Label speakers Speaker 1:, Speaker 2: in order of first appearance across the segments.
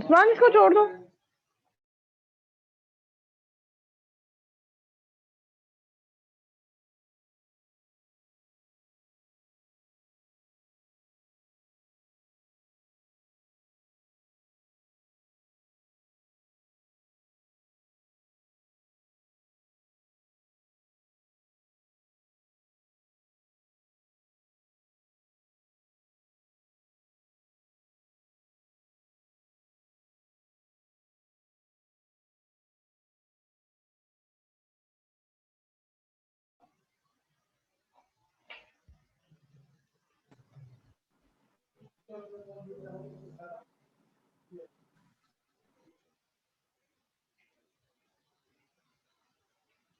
Speaker 1: उस्मान इसको छोड़ दो।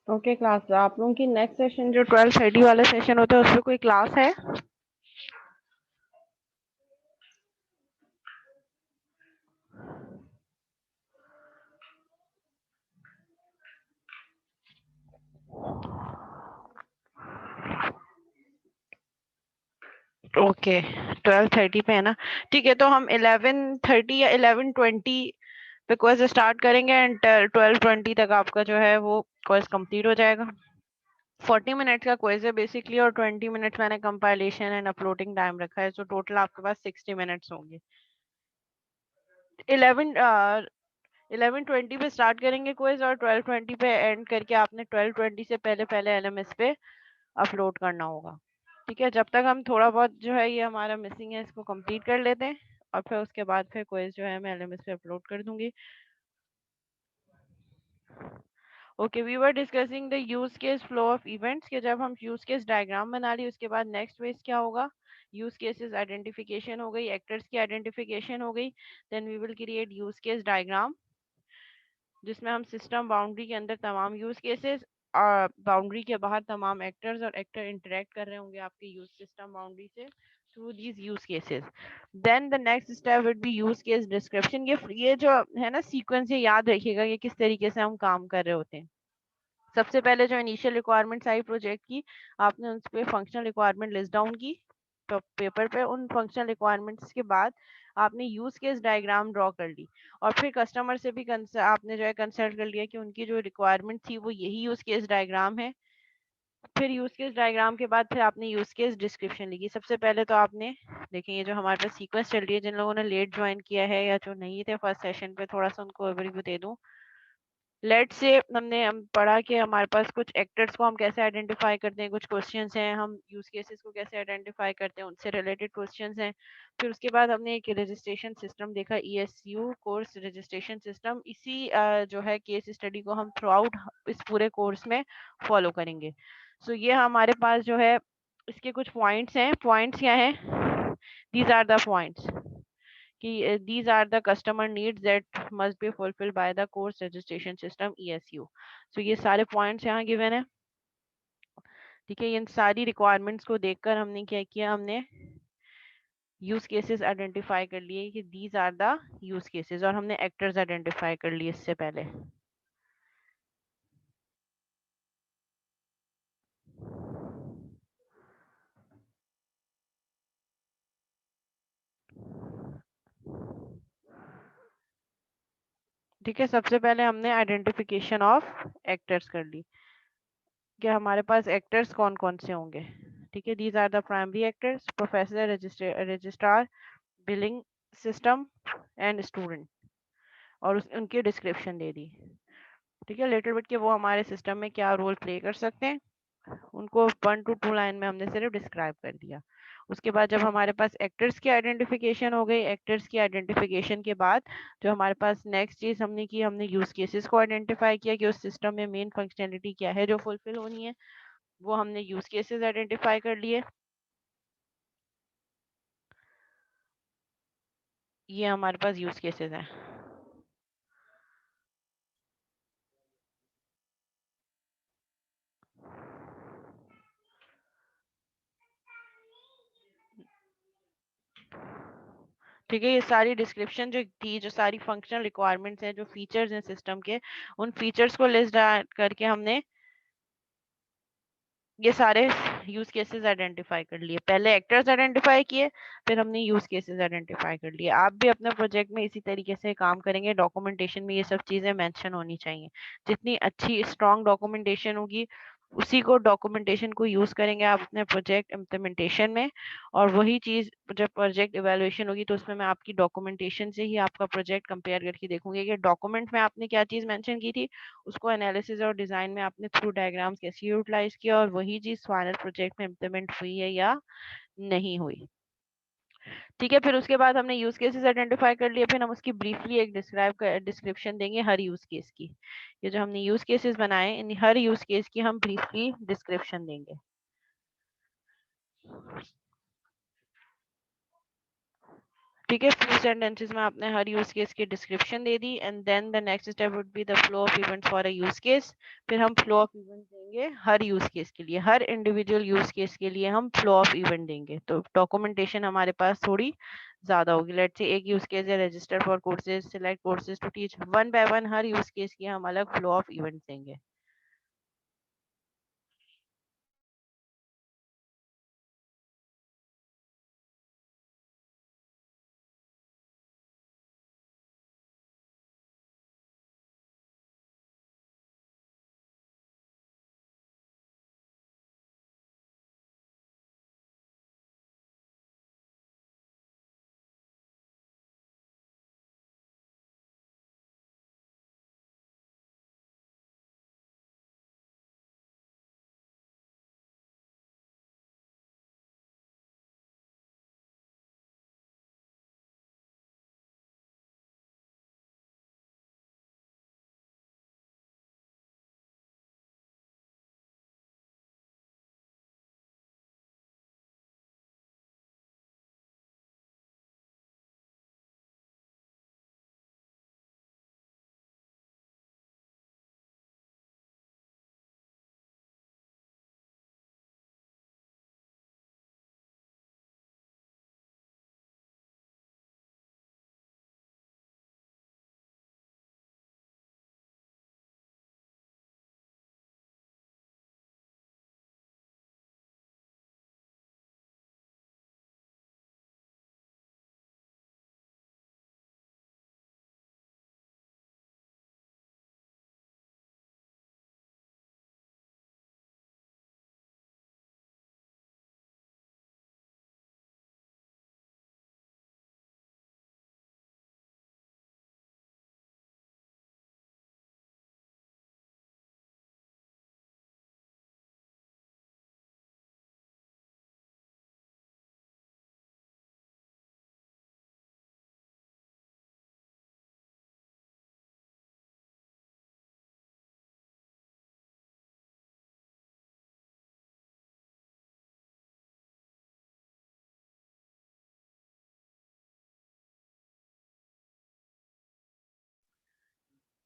Speaker 1: ओके क्लास, आप लोगों की नेक्स्ट सेशन जो 12:30 वाला सेशन होता है उसमें कोई क्लास है? ओके 12:30 पे है ना? ठीक है, तो हम 11:30 या 11:20 पे क्विज स्टार्ट करेंगे एंड 12:20 तक आपका जो है वो क्विज कंप्लीट हो जाएगा। 40 मिनट का क्विज है बेसिकली, और 20 मिनट मैंने कंपाइलेशन एंड अपलोडिंग टाइम रखा है, तो टोटल आपके पास 60 मिनट्स होंगे। 11:20 पे स्टार्ट करेंगे क्विज और 12:20 पे एंड करके आपने 12:20 से पहले पहले एलएमएस पे अपलोड करना होगा। ठीक है, जब तक हम थोड़ा बहुत जो है ये हमारा मिसिंग है इसको कंप्लीट कर लेते हैं और फिर उसके बाद फिर क्विज जो है मैं एलएमएस पे अपलोड कर दूंगी। Okay, we were discussing the use case flow of events के जब हम यूज केस डायग्राम बना ली उसके बाद नेक्स्ट फेज क्या होगा? यूज केसेस आइडेंटिफिकेशन हो गई, एक्टर्स की आइडेंटिफिकेशन हो गई, then we will create use case diagram जिसमें हम सिस्टम बाउंड्री के अंदर तमाम यूज केसेस और बाउंड्री के बाहर तमाम एक्टर्स और एक्टर इंटरेक्ट कर रहे होंगे आपके यूज सिस्टम बाउंड्री से through these use cases. Then the next step would be use case description. ये जो है ना सीक्वेंस, ये याद रखिएगा ये किस तरीके से हम काम कर रहे होते हैं। सबसे पहले जो इनिशियल रिक्वायरमेंट्स आई प्रोजेक्ट की, आपने उस पर फंक्शनल रिक्वायरमेंट लिस्ट डाउन की पेपर पे। उन फंक्शनल रिक्वायरमेंट्स के बाद आपने यूज केस डायग्राम ड्रॉ कर ली और फिर कस्टमर से भी आपने जो है कंसल्ट कर लिया कि उनकी जो रिक्वायरमेंट थी वो यही यूज केस डायग्राम है। फिर यूज केस डायग्राम के बाद फिर आपने यूज केस डिस्क्रिप्शन लिखी। सबसे पहले तो आपने देखें ये जो हमारे पास सीक्वेंस चल रही है, जिन लोगों ने लेट ज्वाइन किया है या जो नहीं थे फर्स्ट सेशन पे, थोड़ा सा उनको ओवरव्यू दे दूं। लेट से हमने पढ़ा कि हमारे पास कुछ एक्टर्स को हम कैसे आइडेंटिफाई करते हैं, कुछ क्वेश्चंस हैं, हम यूज केसेस को कैसे आइडेंटिफाई करते हैं, उनसे रिलेटेड क्वेश्चंस हैं। फिर उसके बाद हमने एक रजिस्ट्रेशन सिस्टम देखा, ईएसयू कोर्स रजिस्ट्रेशन सिस्टम। इसी जो है केस स्टडी को हम थ्रू आउट इस पूरे कोर्स में फॉलो करेंगे। सो ये हमारे पास जो है इसके कुछ पॉइंट्स हैं। पॉइंट्स क्या हैं? दीज आर द पॉइंट्स कि these are the customer needs that must be fulfilled by the course registration system ESU। so ये सारे पॉइंट्स यहाँ गिवन है। ठीक है, इन सारी रिक्वायरमेंट्स को देखकर हमने क्या किया, हमने यूज केसेस आइडेंटिफाई कर लिए कि these are the use cases, और हमने एक्टर्स आइडेंटिफाई कर लिए इससे पहले। ठीक है, सबसे पहले हमने आइडेंटिफिकेशन ऑफ एक्टर्स कर ली कि हमारे पास एक्टर्स कौन कौन से होंगे। ठीक है, these are the primary actors, professor, registrar, billing system and student, और उनकी डिस्क्रिप्शन दे दी। ठीक है, लिटिल बिट के वो हमारे सिस्टम में क्या रोल प्ले कर सकते हैं उनको 1 to 2 लाइन में हमने सिर्फ डिस्क्राइब कर दिया। उसके बाद जब हमारे पास एक्टर्स की आइडेंटिफिकेशन हो गई, एक्टर्स की आइडेंटिफिकेशन के बाद जो हमारे पास नेक्स्ट चीज हमने की, हमने यूज केसेस को आइडेंटिफाई किया कि उस सिस्टम में मेन फंक्शनैलिटी क्या है जो फुलफिल होनी है, वो हमने यूज केसेस आइडेंटिफाई कर लिए। ये हमारे पास यूज केसेस हैं। ठीक है, ये सारी डिस्क्रिप्शन जो थी, जो सारी फंक्शनल रिक्वायरमेंट्स हैं, जो फीचर्स हैं सिस्टम के, उन फीचर्स को लिस्ट करके हमने ये सारे यूज केसेस आइडेंटिफाई कर लिए, पहले एक्टर्स आइडेंटिफाई किए, फिर हमने यूज केसेस आइडेंटिफाई कर लिए। आप भी अपने प्रोजेक्ट में इसी तरीके से काम करेंगे, डॉक्यूमेंटेशन में ये सब चीजें मेंशन होनी चाहिए। जितनी अच्छी स्ट्रॉन्ग डॉक्यूमेंटेशन होगी, उसी को डॉक्यूमेंटेशन को यूज करेंगे आप अपने प्रोजेक्ट इम्प्लीमेंटेशन में। और वही चीज जब प्रोजेक्ट इवैल्यूएशन होगी तो उसमें मैं आपकी डॉक्यूमेंटेशन से ही आपका प्रोजेक्ट कंपेयर करके देखूंगी कि डॉक्यूमेंट में आपने क्या चीज मेंशन की थी, उसको एनालिसिस और डिजाइन में आपने थ्रू डायग्राम्स कैसे यूटिलाइज किया, और वही चीज फाइनल प्रोजेक्ट में इम्प्लीमेंट हुई है या नहीं हुई। ठीक है, फिर उसके बाद हमने यूज केसेस आइडेंटिफाई कर लिए, फिर हम उसकी ब्रीफली एक डिस्क्रिप्शन देंगे हर यूज केस की। ये जो हमने यूज केसेस बनाए, इन हर यूज केस की हम ब्रीफली डिस्क्रिप्शन देंगे। ठीक है, फ्यू सेंटेंसेस में आपने हर यूज केस की डिस्क्रिप्शन दे दी, and then the next step would be the flow of events for a use case. फिर हम फ्लो ऑफ इवेंट देंगे हर यूज केस के लिए, हर इंडिविजुअल यूज केस के लिए हम फ्लो ऑफ इवेंट देंगे। तो डॉक्यूमेंटेशन हमारे पास थोड़ी ज्यादा होगी। लेट्स से एक यूज केस है register for courses, select courses to teach, one by one हर यूज केस की हम अलग फ्लो ऑफ इवेंट देंगे।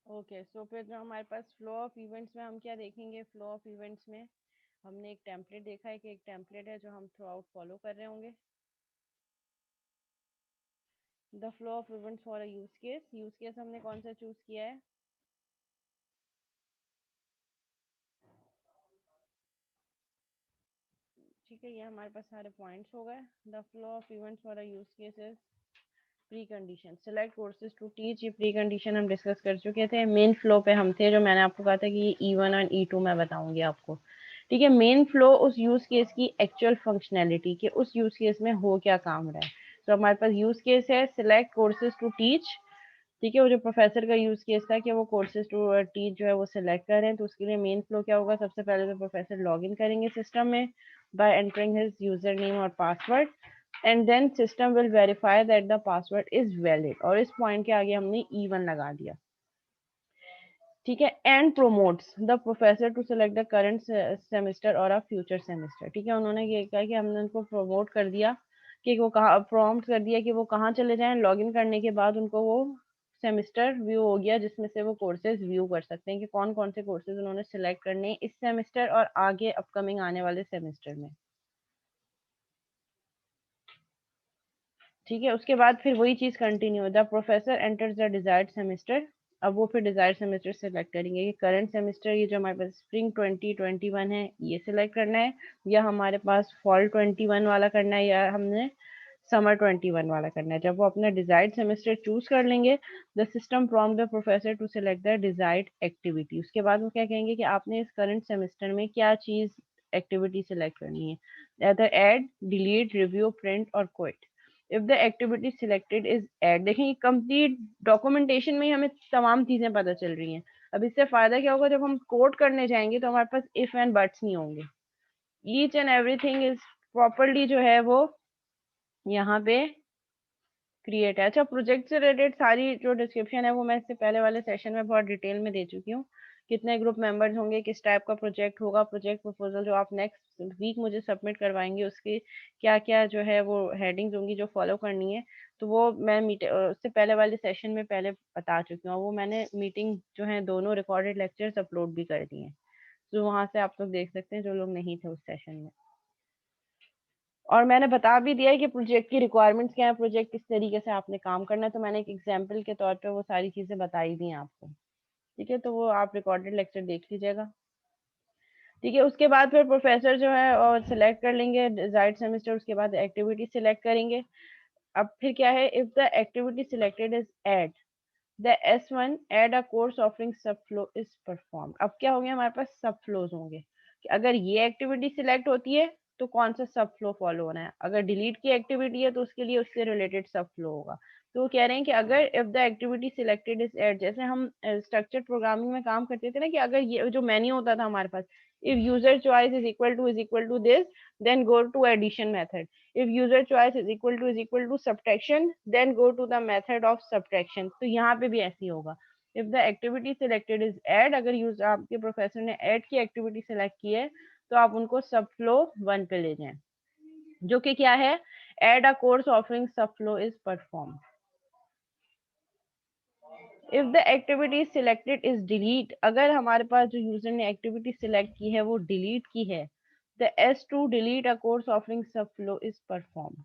Speaker 1: ओके, सो फिर जो हमारे पास फ्लो ऑफ इवेंट्स में हम क्या देखेंगे, फ्लो ऑफ इवेंट्स में हमने एक टेम्पलेट देखा है कि एक टेम्पलेट है जो हम थ्रू आउट फॉलो कर रहे होंगे। The flow of events for a use case हमने कौन सा चूज किया है? ठीक है, ये हमारे पास सारे पॉइंट्स हो गए। The flow of events for a use case is pre condition, select courses to teach. ये प्री कंडीशन हम डिस्कस कर चुके थे। मेन फ्लो पे हम थे, जो मैंने आपको कहा था कि E1 और E2 मैं बताऊंगी आपको। ठीक है, मेन फ्लो उस यूज केस की एक्चुअल फंक्शनैलिटी के उस यूज केस में हो क्या काम रहा है। तो हमारे पास यूज केस है सिलेक्ट कोर्सेज टू टीच। ठीक है, वो जो प्रोफेसर का यूज केस था कि वो कोर्सेज टू टीच जो है वो सिलेक्ट कर रहे हैं, तो उसके लिए मेन फ्लो क्या होगा, सबसे पहले तो प्रोफेसर लॉग इन करेंगे सिस्टम में by entering his user name और password, and then system will verify that the password is valid, और इस पॉइंट के आगे हमने E1 लगा दिया। ठीक है, and promotes the professor to select the current semester और अ फ्यूचर सेमेस्टर। ठीक है, उन्होंने ये कहा कि हमने उनको प्रमोट कर दिया कि वो कहाँ, प्रॉम्प्ट कर दिया कि वो कहाँ चले जाएं। लॉगिन करने के बाद उनको वो सेमेस्टर व्यू हो गया, जिसमें से वो कोर्सेज व्यू कर सकते हैं कि कौन कौन से कोर्सेज उन्होंने सिलेक्ट करने हैं इस सेमेस्टर और आगे अपकमिंग आने वाले सेमेस्टर में। ठीक है, उसके बाद फिर वही चीज continue, the professor enters the desired semester अब वो फिर डिजायर सेमेस्टर सेलेक्ट करेंगे कि करंट सेमेस्टर ये जो हमारे पास स्प्रिंग 2021 है ये सिलेक्ट करना है, या हमारे पास फॉल 21 वाला करना है, या हमने समर 21 वाला करना है। जब वो अपना डिजायर्ड सेमेस्टर चूज कर लेंगे, the system prompt the professor to select the desired activity. उसके बाद वो क्या कहेंगे कि आपने इस करंट सेमेस्टर में क्या चीज एक्टिविटी सिलेक्ट करनी है, either add, delete, review, print और quit। if the activity selected is add, देखें ये कंप्लीट डॉक्यूमेंटेशन में ही हमें तमाम चीजें पता चल रही हैं। अब इससे फायदा क्या होगा, जब हम कोड करने जाएंगे तो हमारे पास इफ एंड बट्स नहीं होंगे, each and everything is properly जो है वो यहाँ पे क्रिएट है। अच्छा, प्रोजेक्ट से रिलेटेड सारी जो डिस्क्रिप्शन है वो मैं इससे पहले वाले सेशन में बहुत डिटेल में दे चुकी हूँ। कितने ग्रुप मेंबर्स होंगे, किस टाइप का प्रोजेक्ट होगा, प्रोजेक्ट प्रपोजल जो आप नेक्स्ट वीक मुझे सबमिट करवाएंगे उसकी क्या क्या जो है वो हेडिंग्स होंगी जो फॉलो करनी है, तो वो मैं उससे पहले वाले सेशन में पहले बता चुकी हूँ। वो मैंने मीटिंग जो है दोनों रिकॉर्डेड लेक्चर्स अपलोड भी कर दिए हैं, तो वहाँ से आप लोग देख सकते हैं जो लोग नहीं थे उस सेशन में। और मैंने बता भी दिया है कि प्रोजेक्ट की रिक्वायरमेंट्स क्या है, प्रोजेक्ट किस तरीके से आपने काम करना है, तो मैंने एक एग्जांपल के तौर पे वो सारी चीजें बताई दी हैं आपको। ठीक है, तो वो आप रिकॉर्डेड लेक्चर देख लीजिएगा। ठीक है, उसके बाद फिर प्रोफेसर जो है और सिलेक्ट कर लेंगे डिजायर्ड सेमेस्टर, उसके बाद एक्टिविटी सिलेक्ट करेंगे। अब फिर क्या है, if the activity selected is add the S1 add a course offering sub flow is perform. अब क्या होंगे, हमारे पास सब फ्लोज होंगे कि अगर ये एक्टिविटी सिलेक्ट होती है तो कौन सा सब फ्लो फॉलो होना है, अगर डिलीट की एक्टिविटी है तो उसके लिए उससे रिलेटेड सब फ्लो होगा। तो वो कह रहे हैं कि अगर if the activity selected is add, जैसे हम स्ट्रक्चर्ड प्रोग्रामिंग में काम करते थे ना, कि अगर ये जो मेन्यू होता था हमारे पास, if user choice is equal to this then go to addition method, if user choice is equal to subtraction then go to the method of subtraction। तो यहाँ पे भी ऐसे ही होगा। if the activity selected is add, अगर user आपके professor ने add की एक्टिविटी सेलेक्ट की है तो आप उनको सब फ्लो 1 पे ले जाएं, जो कि क्या है, add a course offering सब flow is performed। if the activity selected is delete, अगर हमारे पास जो यूजर ने एक्टिविटी सिलेक्ट की है वो डिलीट की है, the S2 delete a course offering सब flow is performed।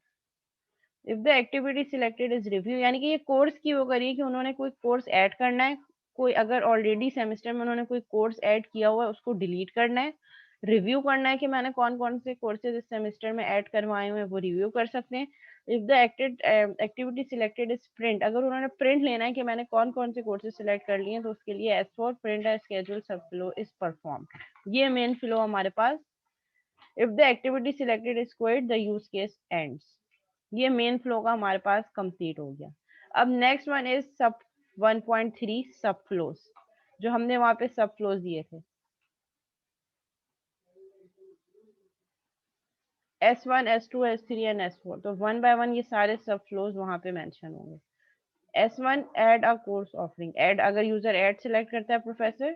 Speaker 1: If the activity selected is review, यानी कि ये कोर्स की वो करिए कि उन्होंने कोई कोर्स ऐड करना है, कोई अगर ऑलरेडी सेमेस्टर में उन्होंने कोई कोर्स ऐड किया हुआ है उसको डिलीट करना है, रिव्यू करना है कि मैंने कौन कौन से कोर्सेज इस सेमेस्टर में ऐड करवाए हुए हैं वो रिव्यू कर सकते हैं। If the activity selected is print, अगर उन्होंने प्रिंट लेना है कि मैंने कौन कौन से कोर्सेज सिलेक्ट कर लिए हैं तो उसके लिए S4 प्रिंट है schedule sub flow is perform. ये मेन फ्लो हमारे पास। If the activity selected is quit the use case ends. ये मेन फ्लो का हमारे पास कंप्लीट हो गया। अब नेक्स्ट वन इज सब 1.3 सब फ्लोज, जो हमने वहां पे सब फ्लोज दिए थे S1 S2 S3 and S4, तो 1 बाय 1 ये सारे सब फ्लोज वहां पे मेंशन होंगे। S1 ऐड अ कोर्स ऑफरिंग, ऐड अगर यूजर ऐड सिलेक्ट करता है प्रोफेसर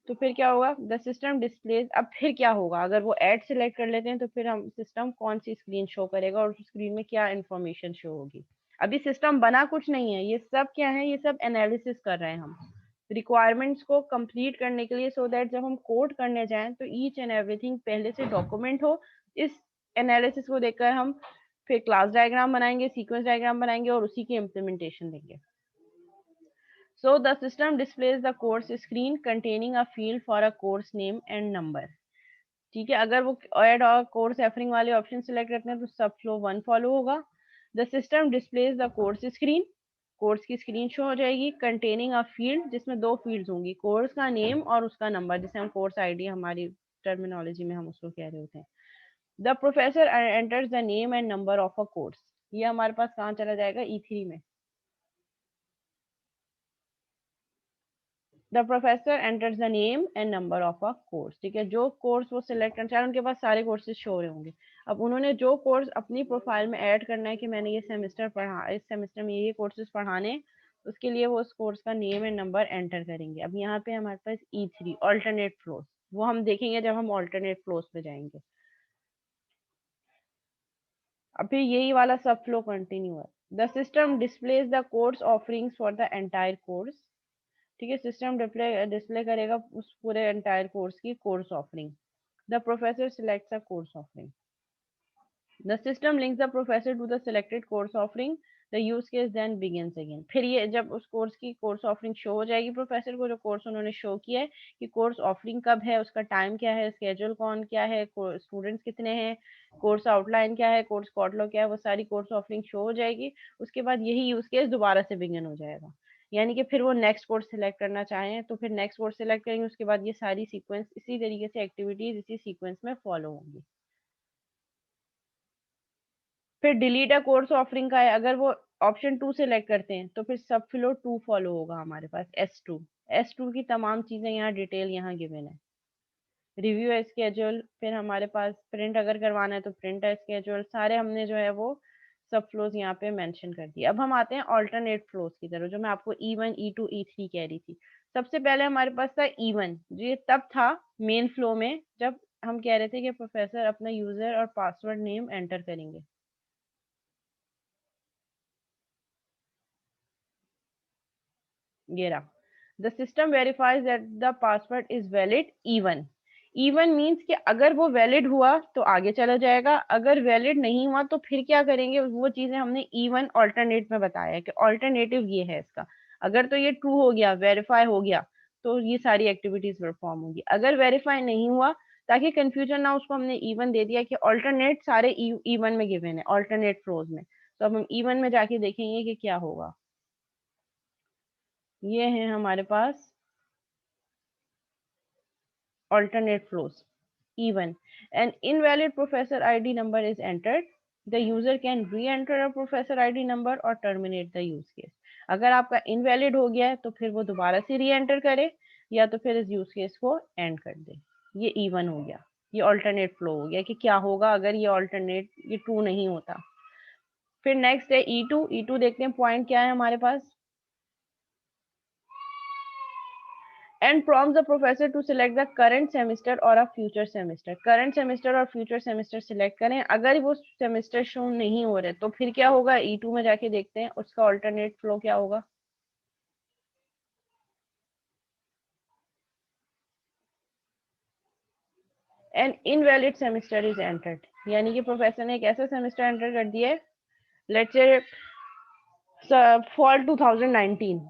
Speaker 1: तो फिर क्या होगा, द सिस्टम डिस्प्लेज। अब फिर क्या होगा, अगर वो ऐड सिलेक्ट कर लेते हैं तो फिर हम सिस्टम कौन सी स्क्रीन शो करेगा और उस स्क्रीन में क्या इंफॉर्मेशन शो होगी। अभी सिस्टम बना कुछ नहीं है, ये सब क्या है, ये सब एनालिसिस कर रहे हैं हम रिक्वायरमेंट्स को कंप्लीट करने के लिए, सो दैट जब हम कोड करने जाएं तो ईच एंड एवरीथिंग पहले से डॉक्यूमेंट हो। इस एनालिसिस को देखकर हम फिर क्लास डायग्राम बनाएंगे, सीक्वेंस डायग्राम बनाएंगे और उसी की इम्प्लीमेंटेशन देंगे। So the system displays the course screen containing a field for a course name and number। ठीक है, अगर वो ऐड और कोर्स एफरिंग वाले ऑप्शन सिलेक्ट करते हैं तो सब फ्लो 1 फॉलो होगा। The system displays the course screen, course की स्क्रीन शो हो जाएगी कंटेनिंग अ फील्ड, जिसमें दो फील्ड्स होंगी, कोर्स का नेम और उसका नंबर, जिसे हम कोर्स आईडी हमारी टर्मिनोलॉजी में हम उसको कह रहे होते हैं। The professor enters the name and number of a course, ये हमारे पास कहाँ चला जाएगा, E3 में। The professor enters the name and number of a course. ठीक है, जो कोर्स वो सिलेक्ट करना चाहे उनके पास सारे कोर्सेज शो हो रहे होंगे। अब उन्होंने जो कोर्स अपनी प्रोफाइल में ऐड करना है कि मैंने ये सेमेस्टर पढ़ा, इस सेमेस्टर में ये कोर्सेज पढ़ाने, उसके लिए वो उस कोर्स का नेम एंड नंबर एंटर करेंगे। अब यहाँ पे हमारे पास E3 ऑल्टरनेट फ्लोज, वो हम देखेंगे जब हम ऑल्टरनेट फ्लोज पे जाएंगे। अभी यही वाला सब फ्लो कंटिन्यू है। The system displays the course offerings for the entire course. ठीक है, सिस्टम डिस्प्ले डिस्प्ले करेगा उस पूरे एंटायर कोर्स की course offering. The professor selects a course offering, the system links the professor to the selected course offering. The use case then begins again. फिर ये जब उस कोर्स की कोर्स ऑफरिंग शो हो जाएगी प्रोफेसर को, जो कोर्स उन्होंने शो किया है कि कोर्स ऑफरिंग कब है, उसका टाइम क्या है, स्केड्यूल कौन क्या है, स्टूडेंट्स कितने हैं, कोर्स आउटलाइन क्या है, कोर्स कॉटलॉग क्या है, वो सारी कोर्स ऑफरिंग शो हो जाएगी। उसके बाद यही यूज केस दोबारा से बिगिन हो जाएगा, यानी कि फिर वो नेक्स्ट कोर्स सिलेक्ट करना चाहें तो फिर नेक्स्ट कोर्स सिलेक्ट करेंगे। उसके बाद ये सारी सीक्वेंस इसी तरीके से एक्टिविटीज इसी सीक्वेंस में फॉलो होंगी। फिर डिलीट अ कोर्स ऑफरिंग का है, अगर वो ऑप्शन 2 सेलेक्ट करते हैं तो फिर सब फ्लो 2 फॉलो होगा हमारे पास, S2। S2 की तमाम चीजें यहाँ डिटेल यहाँ गिवन है। रिव्यू है स्केड्यूल, फिर हमारे पास प्रिंट अगर करवाना है तो प्रिंट है स्केड्यूल, सारे हमने जो है वो सब फ्लोज यहाँ पे मेंशन कर दिए। अब हम आते हैं ऑल्टरनेट फ्लोज की तरफ, जो मैं आपको E1 E2 E3 कह रही थी। सबसे पहले हमारे पास था E1, जो ये तब था मेन फ्लो में जब हम कह रहे थे कि प्रोफेसर अपना यूजर और पासवर्ड नेम एंटर करेंगे। ये रहा, the system verifies that the password is valid E1। E1 means कि अगर वो वैलिड हुआ तो आगे चला जाएगा, अगर वैलिड नहीं हुआ तो फिर क्या करेंगे, वो चीजें हमने E1 ऑल्टरनेट में बताया है कि ऑल्टरनेटिव ये है इसका। अगर तो ये ट्रू हो गया, वेरीफाई हो गया, तो ये सारी एक्टिविटीज परफॉर्म होगी। अगर वेरीफाई नहीं हुआ, ताकि कंफ्यूजन ना, उसको हमने E1 दे दिया कि ऑल्टरनेट सारे E1 में गिवन है, ऑल्टरनेट फ्लोज में। तो अब हम E1 में जाके देखेंगे कि क्या होगा। ये है हमारे पास alternate flows. E1, an invalid professor ID number is entered. The user can re-enter a professor ID number or terminate the use case. अगर आपका invalid हो गया है तो फिर वो दोबारा से re-enter करे, या तो फिर इस use case को end कर दे। ये E1 हो गया, ये alternate flow हो गया कि क्या होगा अगर ये alternate ये true नहीं होता। फिर next है E2। E2 देखते हैं पॉइंट क्या है हमारे पास। and prompts the professor to select the current semester or a future semester। current semester और future semester select करें। अगर वो semester शो नहीं हो रहे तो फिर क्या होगा, E2 में जाके देखते हैं उसका alternate flow क्या होगा। an invalid semester is entered, यानी कि प्रोफेसर ने एक ऐसा सेमेस्टर एंटर कर दिया है, लेट्स से फॉल 2019,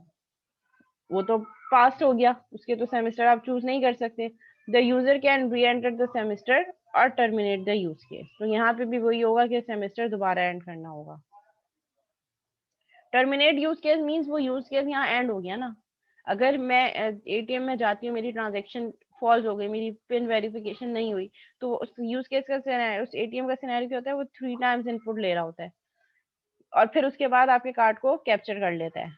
Speaker 1: वो तो पास्ट हो गया, उसके तो सेमेस्टर आप चूज नहीं कर सकते। द यूजर कैन री एंटर द सेमेस्टर और टर्मिनेट द यूज केस। तो यहाँ पे भी वही होगा कि सेमेस्टर दोबारा एंड करना होगा। टर्मिनेट यूज केस मीन्स वो यूज केस यहाँ एंड हो गया ना। अगर मैं एटीएम में जाती हूँ, मेरी ट्रांजेक्शन फॉल्स हो गई, मेरी पिन वेरिफिकेशन नहीं हुई, तो उस यूज केस का सिनेरियो, उस एटीएम का सिनेरियो क्या होता है, वो 3 टाइम्स इनपुट ले रहा होता है और फिर उसके बाद आपके कार्ड को कैप्चर कर लेता है।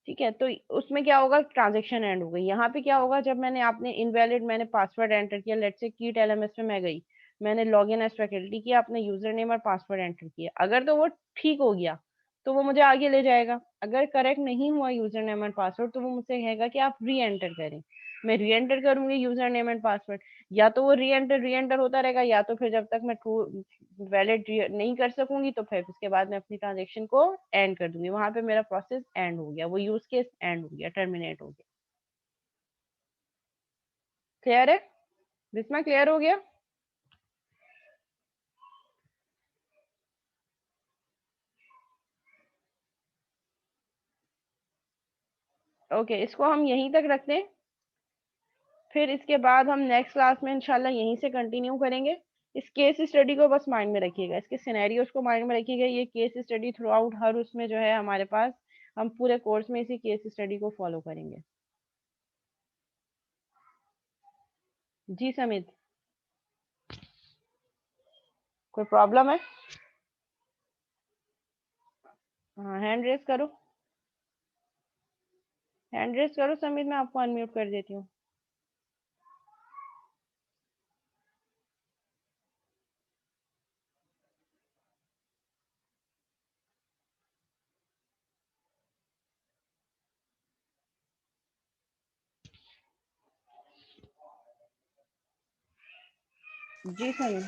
Speaker 1: ठीक है, तो उसमें क्या होगा, ट्रांजेक्शन एंड हो गई। यहाँ पे क्या होगा, जब मैंने आपने इनवैलिड मैंने पासवर्ड एंटर किया, लेट्स से कीट एलएमएस में मैं गई, मैंने लॉग इन एज फैकल्टी किया, अपने यूजर नेम और पासवर्ड एंटर किया, अगर तो वो ठीक हो गया तो वो मुझे आगे ले जाएगा। अगर करेक्ट नहीं हुआ यूजर नेम एंड पासवर्ड तो वो मुझसे कहेगा कि आप री एंटर करें। मैं री एंटर करूंगी यूजर नेम एंड पासवर्ड, या तो वो री एंटर होता रहेगा, या तो फिर जब तक मैं ट्रू वैलिड नहीं कर सकूंगी तो फिर उसके बाद मैं अपनी ट्रांजेक्शन को एंड कर दूंगी। वहां पे मेरा प्रोसेस एंड हो गया, वो यूज केस एंड हो गया, टर्मिनेट हो गया। क्लियर है बिस्मा, क्लियर हो गया। ओके, इसको हम यहीं तक रखते हैं, फिर इसके बाद हम नेक्स्ट क्लास में इंशाल्लाह यहीं से कंटिन्यू करेंगे। इस केस स्टडी को बस माइंड में रखिएगा, इसके सिनेरियोस को माइंड में रखिएगा। ये केस स्टडी थ्रू आउट हर उसमें जो है हमारे पास, हम पूरे कोर्स में इसी केस स्टडी को फॉलो करेंगे। जी समित, कोई प्रॉब्लम है? हाँ, हैंड रेस करो, हैंड रेस करो समित, मैं आपको अनम्यूट कर देती हूँ। जी समित।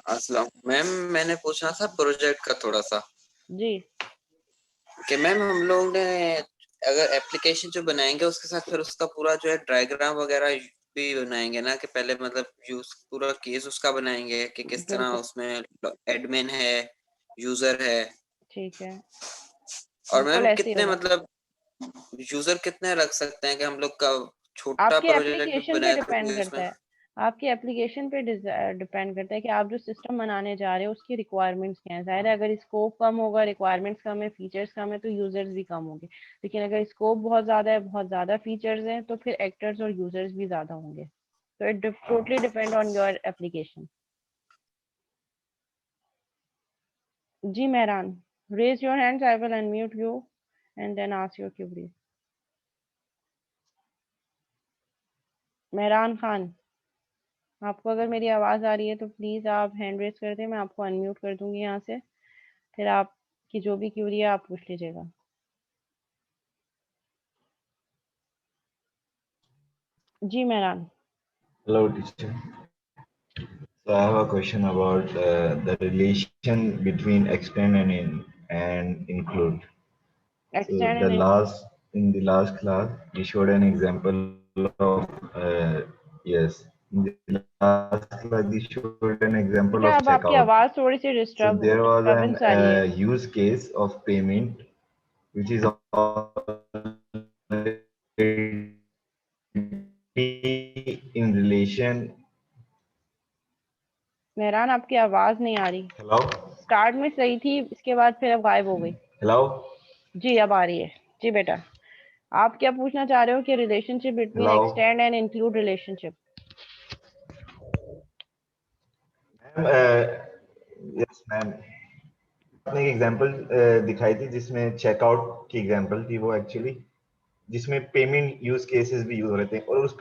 Speaker 2: अस्सलाम मैम, मैंने पूछना था प्रोजेक्ट का थोड़ा सा
Speaker 1: जी
Speaker 2: कि मैम हम लोग ने अगर एप्लीकेशन जो बनाएंगे उसके साथ फिर उसका पूरा जो है डायग्राम वगैरह भी बनाएंगे ना, कि पहले मतलब यूज पूरा केस उसका बनाएंगे कि किस तरह
Speaker 1: बिल्कुल
Speaker 2: उसमें एडमिन है, यूजर है,
Speaker 1: ठीक है,
Speaker 2: और
Speaker 1: बिल्कुल
Speaker 2: मैम
Speaker 1: ऐसे ही
Speaker 2: कितने
Speaker 1: होगा।
Speaker 2: मतलब यूजर कितने रख सकते हैं कि हम लोग का छोटा
Speaker 1: आपके
Speaker 2: प्रोजेक्ट भी
Speaker 1: एप्लीकेशन पे
Speaker 2: बनाए तो
Speaker 1: डिपेंड
Speaker 2: कोई
Speaker 1: करता
Speaker 2: उसमें।
Speaker 1: है, आपके एप्लीकेशन पे डिपेंड करता है कि आप जो सिस्टम बनाने जा रहे हो उसकी रिक्वायरमेंट्स क्या है। ज़ाहिर है अगर स्कोप कम होगा, रिक्वायरमेंट्स कम है, फीचर्स कम है, तो यूजर्स भी कम होंगे। लेकिन अगर स्कोप बहुत ज़्यादा है, बहुत ज़्यादा फीचर्स हैं, तो फिर एक्टर्स और यूजर्स भी ज़्यादा होंगे। तो it totally depend on your application. Ji Mehran, raise your hands, I will unmute you and then ask your query. Mehran Khan, आपको अगर मेरी आवाज़ आ रही है तो प्लीज़ आप हैंड रेज कर दें, मैं आपको अनम्यूट कर दूंगी यहाँ से। फिर आपकी जो भी क्यूरी है आप पूछ लीजिएगा। जी Mehran.
Speaker 3: Hello, teacher. So I have a question about the relation between extend and include. So
Speaker 1: extend and include.
Speaker 3: in the last class, you showed an example of yes. In the last class, you showed an example
Speaker 1: बेटा
Speaker 3: of
Speaker 1: अब आपकी
Speaker 3: checkout.
Speaker 1: आवाज़ थोड़ी सी
Speaker 3: So there was an
Speaker 1: disturbance आ रही है।
Speaker 3: use case of payment which is in relation.
Speaker 1: Mehran आपकी आवाज़ नहीं आ रही।
Speaker 3: Hello,
Speaker 1: स्टार्ट में सही थी, इसके बाद फिर अब गायब हो गई।
Speaker 3: hello,
Speaker 1: जी अब आ रही है। जी बेटा, आप क्या पूछना चाह रहे हो कि relationship between
Speaker 3: hello.
Speaker 1: Extend and include relationship.
Speaker 3: Ma'am yes ma'am, आपने एक एग्जांपल दिखाई थी जिसमें चेकआउट की एग्जांपल थी, वो एक्चुअली जिसमें पेमेंट यूज केसेस भी यूज हो रहे थे, और उस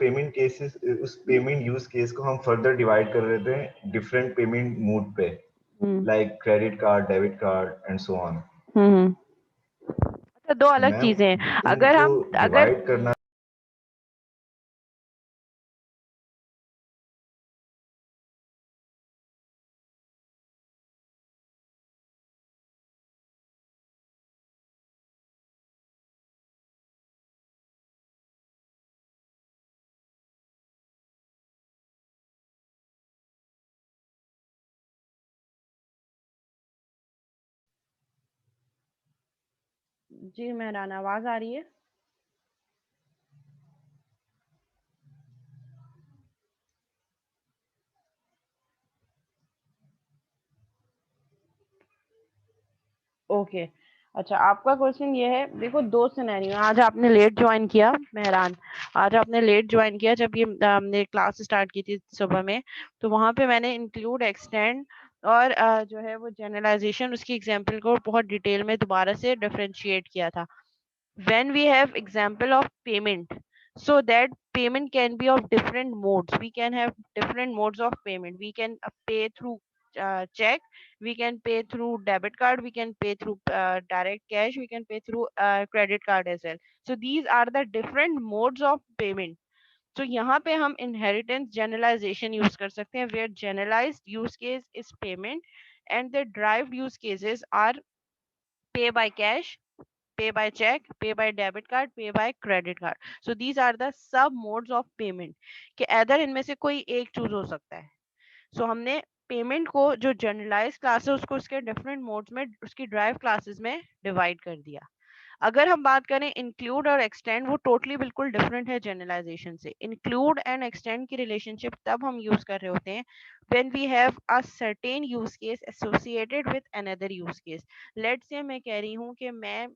Speaker 3: पेमेंट यूज केस को हम फर्दर डिवाइड कर रहे थे डिफरेंट पेमेंट मोड पे, like credit card, debit card and so on.
Speaker 1: अच्छा, दो अलग
Speaker 3: मैम
Speaker 1: चीजें हैं। अगर
Speaker 3: इनको
Speaker 1: हम अगर
Speaker 3: डिवाइड करना
Speaker 1: जी मेहरान, आवाज़ आ रही है। ओके, अच्छा आपका क्वेश्चन ये है। देखो दो सिनेरियो, आज आपने लेट ज्वाइन किया मेहरान, आज आपने लेट ज्वाइन किया। जब ये हमने क्लास स्टार्ट की थी सुबह में, तो वहाँ पे मैंने इंक्लूड, एक्सटेंड और जो है वो जनरलाइजेशन, उसकी एग्जांपल को बहुत डिटेल में दोबारा से डिफरेंशिएट किया था। when we have example of payment, so that payment can be of different modes. We can have different modes of payment. We can pay through check, we can pay through debit card, we can pay through direct cash, we can pay through credit card as well. So these are the different modes of payment. So यहाँ पे हम inheritance generalization use कर सकते हैं, where generalized use case is payment and the derived use cases are pay by cash, pay by check, pay by debit card, pay by credit card. So these are the sub modes of payment कि either इनमें से कोई एक choose हो सकता है। So हमने payment को जो जनरलाइज क्लास है उसको उसके डिफरेंट मोड्स में, उसकी ड्राइव क्लासेस में डिवाइड कर दिया। अगर हम बात करें इंक्लूड और एक्सटेंड, वो टोटली बिल्कुल डिफरेंट है जनरलाइजेशन से। इंक्लूड एंड एक्सटेंड की रिलेशनशिप तब हम यूज कर रहे होते हैं when we have a certain use case associated with another use case. Let's say मैं कह रही हूँ कि मैं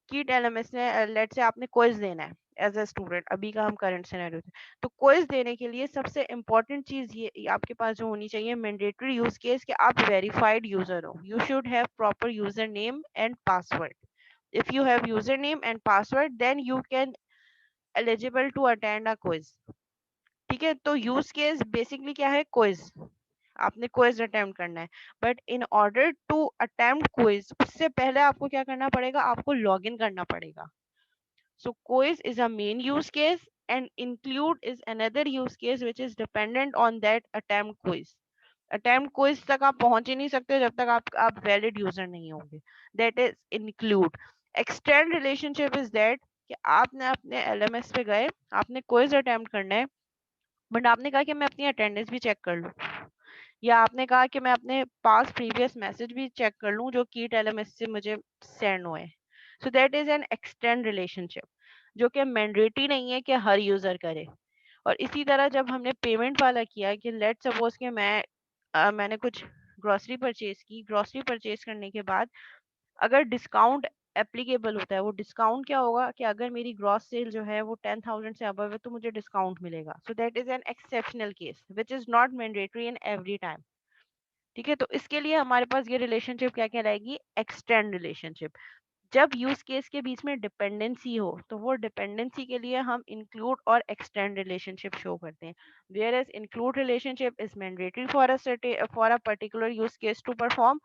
Speaker 1: कीट एलएमएस में, लेट्स से आपने क्विज देना है एज अ स्टूडेंट, अभी का हम करंट सिनेरियो थे, तो क्विज देने के लिए सबसे इंपॉर्टेंट चीज ये आपके पास जो होनी चाहिए, मैंडेटरी यूज केस, कि आप वेरीफाइड यूजर हो। You should have proper user name and password. if you have username and password then you can eligible to attend a quiz। ठीक है, तो यूज केस बेसिकली क्या है, क्विज। आपने quiz attempt करना है, but in order to attempt quiz उससे पहले आपको क्या करना पड़ेगा, आपको लॉग इन करना पड़ेगा। So quiz is a main use case and include is another use case which is dependent on that attempt quiz। attempt quiz तक आप पहुंच ही नहीं सकते जब तक आप वैलिड यूजर नहीं होंगे। That is include. Extend relationship is that कि आपने अपने एलएमएस पे गए, आपने क्विज अटेम्प्ट करना है, बट आपने कहा कि मैं अपनी अटेंडेंस भी चेक कर लूं। या आपने कहा कि मैं अपने पास प्रीवियस मैसेज भी चेक कर लूं जो कीट एलएमएस से मुझे सेंड हुए। So that is an extend relationship, जो कि मैंडेटरी नहीं है कि हर यूजर करे। और इसी तरह जब हमने पेमेंट वाला किया कि लेट सपोज कि मैंने कुछ ग्रोसरी परचेज की, ग्रोसरी परचेज करने के बाद अगर डिस्काउंट एप्लीकेबल होता है, वो डिस्काउंट क्या होगा कि अगर मेरी ग्रॉस सेल जो है वो 10,000 से अबव है तो मुझे डिस्काउंट मिलेगा। So that is an exceptional case which is not mandatory in every time. ठीक है, तो इसके लिए हमारे पास ये रिलेशनशिप क्या कहलाएगी? Extend relationship. जब यूज केस के बीच में डिपेंडेंसी हो तो वो डिपेंडेंसी के लिए हम इंक्लूड और एक्सटेंड रिलेशनशिप शो करते हैं। Whereas include relationship is mandatory for a particular use case to perform,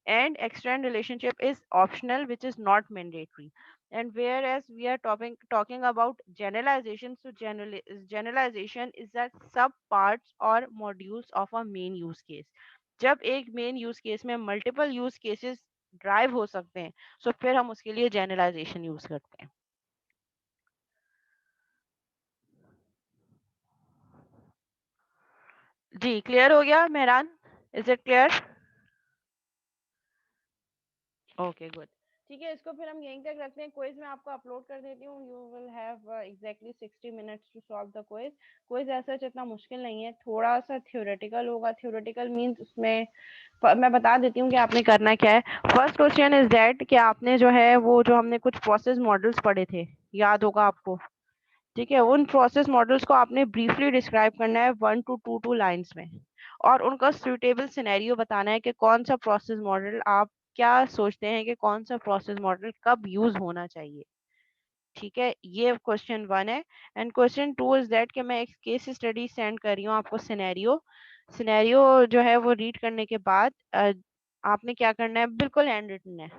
Speaker 1: and extend relationship is optional, which is not mandatory. And whereas we are talking about generalization, so generalization is that sub parts or modules of a main use case. जब एक main use case में multiple use cases drive हो सकते हैं, so फिर हम उसके लिए जनरलाइजेशन यूज करते हैं। जी क्लियर हो गया Mehran? Is it clear? Okay good. ठीक है, इसको फिर हम यहीं तक रखते हैं। क्विज मैं आपको अपलोड कर देती हूँ। You will have exactly 60 minutes to solve the quiz. Quiz ऐसा इतना मुश्किल नहीं है, थोड़ा सा थ्योरेटिकल होगा। थ्योरेटिकल मींस उसमें मैं बता देती हूँ कि आपने करना क्या है। फर्स्ट क्वेश्चन इज दैट कि आपने जो है वो जो हमने कुछ प्रोसेस मॉडल्स पढ़े थे, याद होगा आपको। ठीक है, उन प्रोसेस मॉडल्स को आपने ब्रीफली डिस्क्राइब करना है 1 to 2 लाइंस में, और उनका सुटेबल सिनेरियो बताना है कि कौन सा प्रोसेस मॉडल आप क्या सोचते हैं कि कौन सा प्रोसेस मॉडल कब यूज होना चाहिए। ठीक है, ये क्वेश्चन 1 है। एंड क्वेश्चन 2 इज दैट कि मैं एक केस स्टडी सेंड कर रही हूँ आपको। सिनेरियो सिनेरियो जो है वो रीड करने के बाद आपने क्या करना है, बिल्कुल हैंड रिटन है,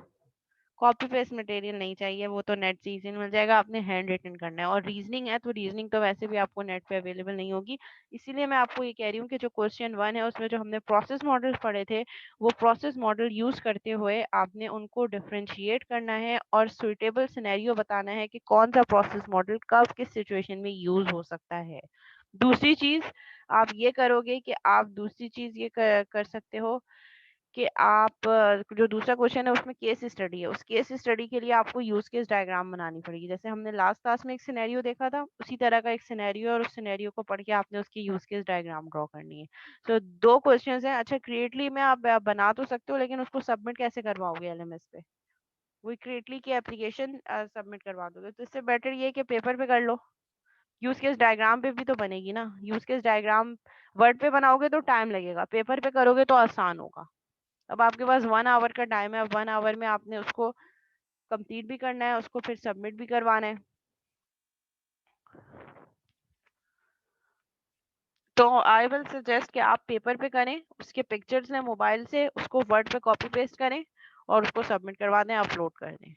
Speaker 1: कॉपी पेस्ट मटेरियल नहीं चाहिए, वो तो नेट से इजीली मिल जाएगा। आपने हैंड रिटन करना है। और रीजनिंग है तो रीजनिंग तो वैसे भी आपको नेट पे अवेलेबल नहीं होगी, इसीलिए मैं आपको ये कह रही हूँ कि जो क्वेश्चन 1 है उसमें जो हमने प्रोसेस मॉडल पढ़े थे, वो प्रोसेस मॉडल यूज करते हुए आपने उनको डिफ्रेंशिएट करना है और सुइटेबल सिनेरियो बताना है कि कौन सा प्रोसेस मॉडल कब किस सिचुएशन में यूज हो सकता है। दूसरी चीज आप ये करोगे कि आप दूसरी चीज ये कर सकते हो कि आप जो दूसरा क्वेश्चन है उसमें केस स्टडी है, उस केस स्टडी के लिए आपको यूज केस डायग्राम बनानी पड़ेगी। जैसे हमने लास्ट क्लास में एक सिनेरियो देखा था, उसी तरह का एक सिनेरियो, और उस सिनेरियो को पढ़ के आपने उसकी यूज केस डायग्राम ड्रॉ करनी है। तो दो क्वेश्चंस हैं। अच्छा, क्रिएटली में आप बना तो सकते हो, लेकिन उसको सबमिट कैसे करवाओगे एलएमएस पे? वही क्रिएटली की एप्लीकेशन सबमिट करवा दोगे, तो इससे बेटर ये है कि पेपर पे कर लो। यूज केस डायग्राम पे भी तो बनेगी ना। यूज केस डायग्राम वर्ड पे बनाओगे तो टाइम लगेगा, पेपर पे करोगे तो आसान होगा। अब आपके पास 1 आवर का टाइम है, अब 1 आवर में आपने उसको कंप्लीट भी करना है, उसको फिर सबमिट भी करवाना है। तो आई विल सजेस्ट कि आप पेपर पे करें, उसके पिक्चर्स लें मोबाइल से, उसको वर्ड पे कॉपी पेस्ट करें और उसको सबमिट करवा दें, अपलोड कर दें।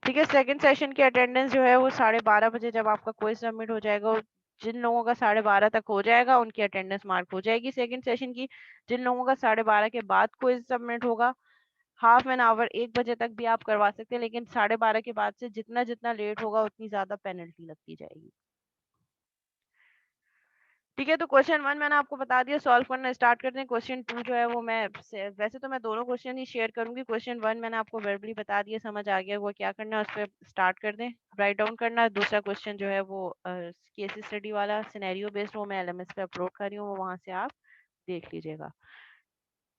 Speaker 1: ठीक है, सेकंड सेशन की अटेंडेंस जो है वो 12:30 बजे जब आपका क्विज सबमिट हो जाएगा, जिन लोगों का 12:30 तक हो जाएगा उनकी अटेंडेंस मार्क हो जाएगी सेकंड सेशन की। जिन लोगों का 12:30 के बाद क्विज सबमिट होगा, हाफ एन आवर 1 बजे तक भी आप करवा सकते हैं, लेकिन 12:30 के बाद से जितना जितना लेट होगा उतनी ज्यादा पेनल्टी लगती जाएगी। ठीक है, तो क्वेश्चन 1 मैंने आपको बता दिया, सॉल्व करना स्टार्ट करते हैं। क्वेश्चन 2 जो है वो वैसे तो मैं दोनों क्वेश्चन ही शेयर करूंगी। क्वेश्चन 1 मैंने आपको वर्बली बता दिया, समझ आ गया वो क्या करना है, उस पर स्टार्ट कर दें, राइट डाउन करना है। दूसरा क्वेश्चन जो है वो केस स्टडी वाला सिनेरियो बेस्ड, वो मैं एलएमएस पे अपलोड कर रही हूँ, वो वहां से आप देख लीजिएगा।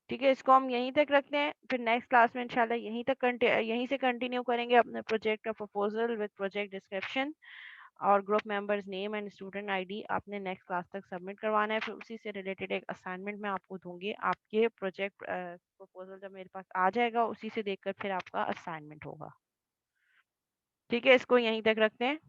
Speaker 1: ठीक है, इसको हम यहीं तक रखते हैं, फिर नेक्स्ट क्लास में इंशाल्लाह यहीं से कंटिन्यू करेंगे अपने प्रोजेक्ट का प्रपोजल विद प्रोजेक्ट डिस्क्रिप्शन और group members name and student ID आपने नेक्स्ट क्लास तक सबमिट करवाना है। फिर उसी से रिलेटेड एक असाइनमेंट मैं आपको दूंगी। आपके प्रोजेक्ट प्रपोजल जब मेरे पास आ जाएगा, उसी से देखकर फिर आपका असाइनमेंट होगा। ठीक है, इसको यहीं तक रखते हैं।